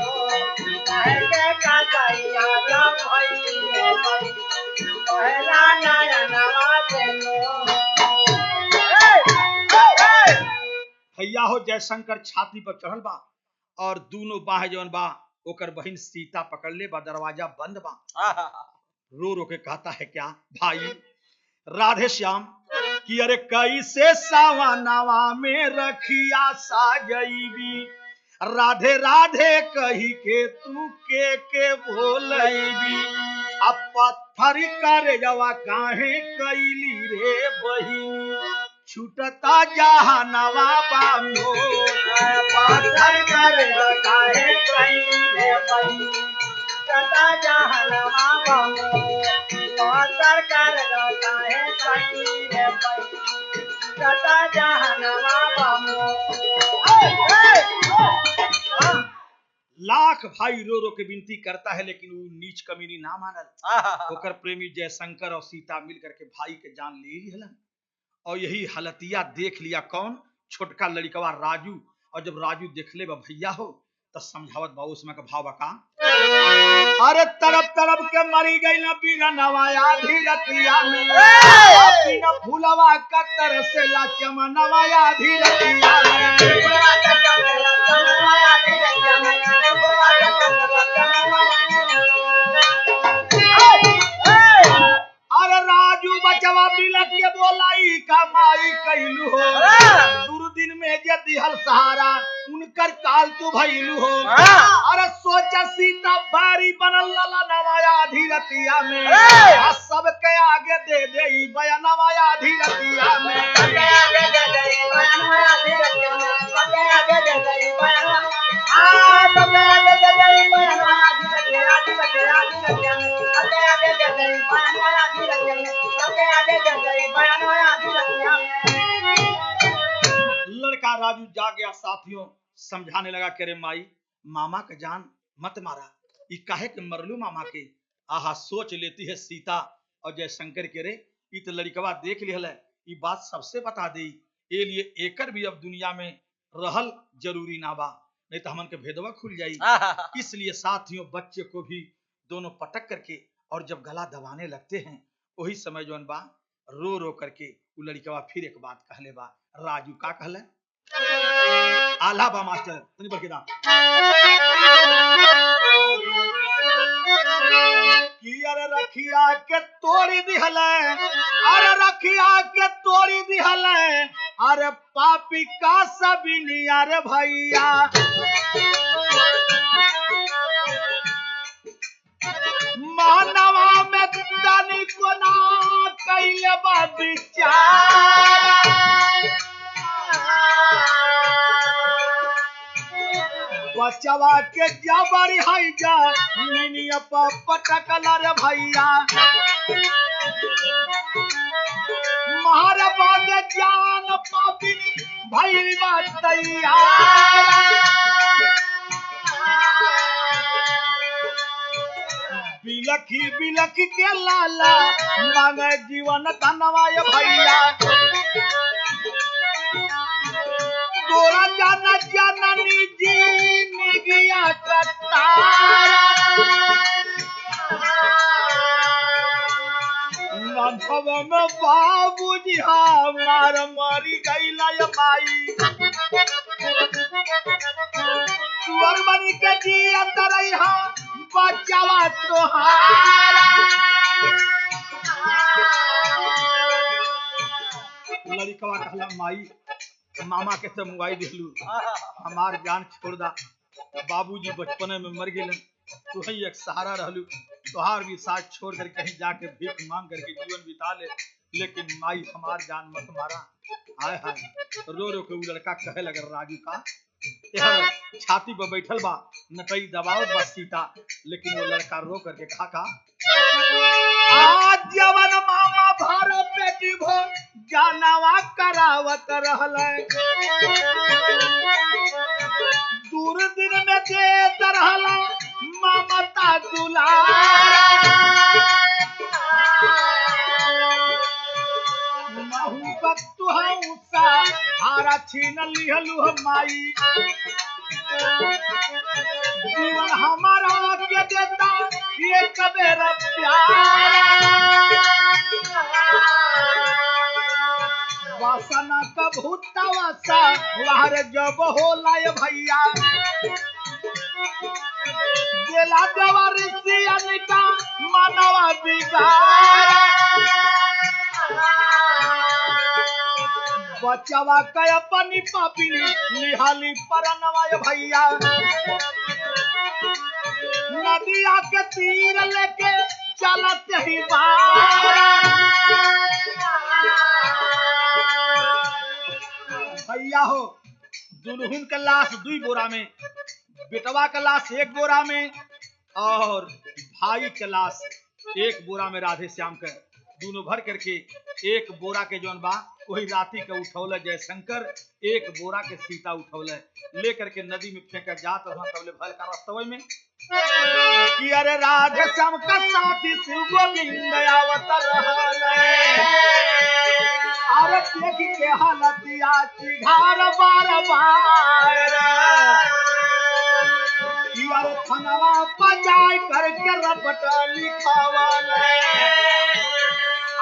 काहे के कसाई आज भईली रे बहिनी पहला नया नवा से लो भैया हो जयशंकर छाती पर चढ़ल बा और दोनों बाह जौन बा ओकर बहन सीता पकड़ ले बा दरवाजा बंद बा रो रो के कहता है क्या भाई राधे श्याम कि अरे कैसे सावनावा में रखिया साजईबी राधे राधे कही के तू के बोलईबी अब पत्थर करे जवा काहे कैली रे बहिनी छूटता जहनवा बामो पाथर कर काहे कइले बई छूटता जहनवा बामो पाथर कर काहे कइले बई छूटता जहनवा बामो लाख भाई रो रो के विनती करता है, लेकिन वो नीच कमीनी ना मानल। ओकर प्रेमी जयशंकर और सीता मिल करके भाई के जान ले लिहलन। और यही हलतिया देख लिया कौन? छोटका लड़कवा राजू। और जब राजू देख ले भैया हो तो समझावत बा उसमें का भाव का, अरे तरफ तरफ के मरी गई न बीरा नवाया धीरतिया में बिना फूलवा का तरसेला चमनवाया धीरतिया में। अरे राजू बचवा बिलक के बोलाई का माई कैलू हो दुर्दिन में जे दिहल सहारा उनकर काल तू भइलू हो। अरे सोच सीता बारी बनल लला नवाया धीरतिया में आ सबके आगे दे दे बयानवाया धीरतिया में। लड़का राजू जा गया साथियों, समझाने लगा कि रे माई मामा का जान मत मारा, ये काहे के मरलू मामा के। आहा सोच लेती है सीता और जयशंकर के रे ये तो लड़कवा देख लिहल है, ये बात सबसे बता दे, ये लिए एकर भी अब दुनिया में रहल जरूरी ना बा, नहीं तो हमन के भेदवा खुल जाई। इसलिए साथियों बच्चे को भी दोनों पटक करके और जब गला दबाने लगते हैं वही समय जोन बा रो रो करके वो लड़कवा फिर एक बात कहले बा। राजू का कहले? आला बा मास्टर तनी बरके दा कि अरे रखिया के तोड़ी दिहले, अरे रखिया के तोड़ी दिहले, अरे पापी का सबिनिया रे भैया मानवा में दानी को ना कैले बा विचार। बचवा के जबरी हाई जा मिनिया पटकला रे भैया महारबा के जान पापी भई बात तैयार। बिलखी बिलखी के लाला मांगे जीवन धनवाय भैया तोरा जाना जननी जी निगिया कतारा माधव में बाबूजी हमार मरी गईला ये माई सुअर बनी के जिया तरैहा बचावा तोहारा। लड़कवा कहला माई मामा के से मुआई दिलू हमार जान छोड़ दा, बाबूजी बचपने में मर गेलन, तू ही एक सहारा रहलू, तोहार भी साथ छोड़ कर कहीं जाके भीख मांग करके जीवन बिता ले, लेकिन माई हमार जान मत मारा। हाय हाय रो रो के वो लड़का कहे लगा राजू का छाती पर बैठल बा नटई दबाव बा सीता, लेकिन वो लड़का रो करके खा आज जवन मामा भर पेटी भो जानवा करावत रहल दूर दिन में देत रहल ममता दुलार महू बत्तु हौसा हारा छीन लिहलु माई जीवन हमारा के देता एक बेर प्यार वासना का भूता वासा वार जब होला ये भैया गेला देवर सियन का मानवा बिगाड़ बचवा का अपनी पापी निहाली परनवाय भैया नदिया के तीर लेके चलते ही बार दुल्हन का लाश 2 बोरा में, बेटवा का लाश 1 बोरा में और भाई का लाश 1 बोरा में राधे श्याम का दोनों भर करके 1 बोरा के जौन बा वही राती के उठौल जयशंकर, 1 बोरा के सीता उठौल लेकर के नदी में फेंका जात तबले भर का रास्तवे में कि अरे राधे श्याम का साथी शिव गोविंद आवत रहल अरे देखी के हालतिया चिघार बार बार कि अरे थनवा पजाय करके रपट लिखावल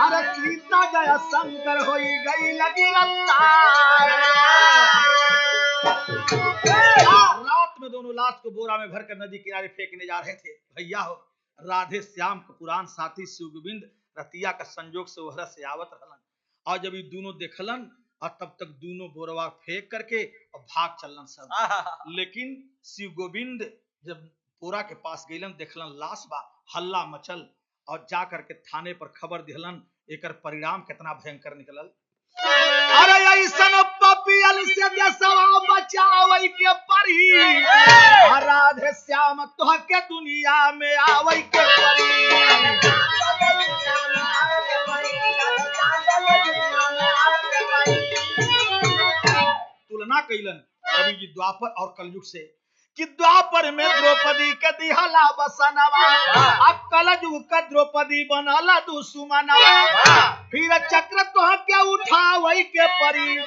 अरे सीता जय शंकर होई गई लगी रफ्तार। रात में दोनों लाश को बोरा में भरकर नदी किनारे फेंकने जा रहे थे। भैया हो राधे श्याम का पुरान साथी शिव गोविंद रतिया का संजोग से ओहरा से आवत रहलन और जब ये दोनों देखलन और तब तक दोनों बोरवा फेंक करके और भाग चलन सब। लेकिन शिव गोविंद जब बोरा के पास गईलन देखलन लाश बा, हल्ला मचल और जा करके थाने पर खबर दिहलन। एकर परिणाम कितना भयंकर निकलल। अरे ऐसन पपियल से देशवा बचावई के परी राधे श्याम तोह के दुनिया में आवई के परी। तुलना कैलन कवि जी द्वापर और कलयुग से कि द्वापर में द्रौपदी के दिहला बसनवा अब कलयुग का द्रौपदी बनला दुश्मनवा फिर चक्र तोह के उठावई के परी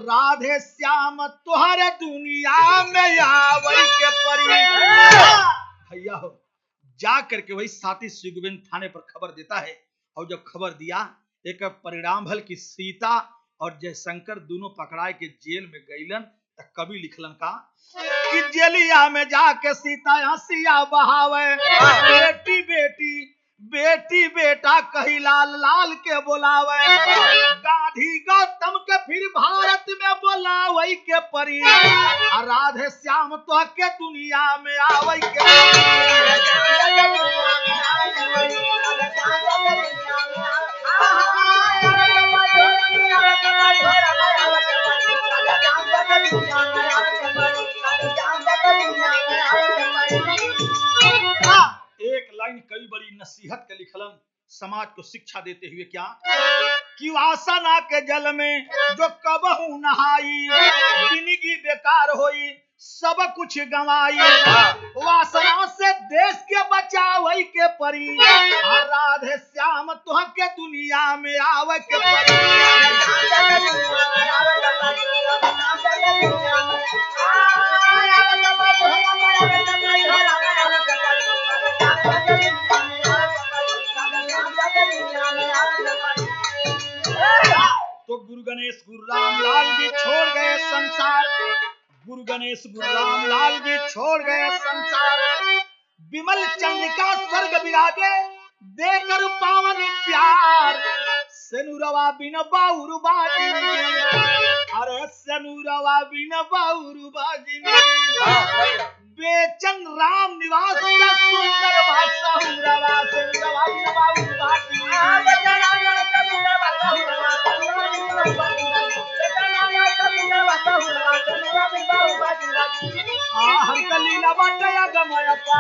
राधे श्याम तोहरे दुनिया में आवई के परी। भैया हो जा करके वही साथी शिव गोविंद थाने पर खबर देता है और जब खबर दिया एक परिणाम भल की सीता और जयशंकर दोनों पकड़ाए के जेल में गईलन। कवि लिखलन का कि जेलिया में जाके सीता हंसिया बहावे बेटी बेटी बेटी बेटा कही लाल लाल के बोलावे गांधी गौतम के फिर भारत में बोलावे के परी राधे श्याम तो के दुनिया में आवे के एक लाइन कई बड़ी नसीहत के लिखलन समाज को शिक्षा देते हुए क्या कि वासना के जल में जो कबहू नहाई जिंदगी बेकार होई सब कुछ गंवाई वासना से देश के बचावई के परी राधे श्याम तोह के दुनिया में आवे के परी। तो गुरु गणेश गुरु राम लाल जी छोड़ गए संसार, गुरु गणेश गुरु राम लाल जी छोड़ गए संसार। विमल चंद्रिका स्वर्ग विराजे देकर पावन प्यार सनुरवा बिन बाउर बाजी अरे सनुरवा बिन बाउर बाजी बेचन राम निवास का सुंदर भाषा हुरवा सनुरवा बिन बाउर बाजी हर कलीला बटया गमया पा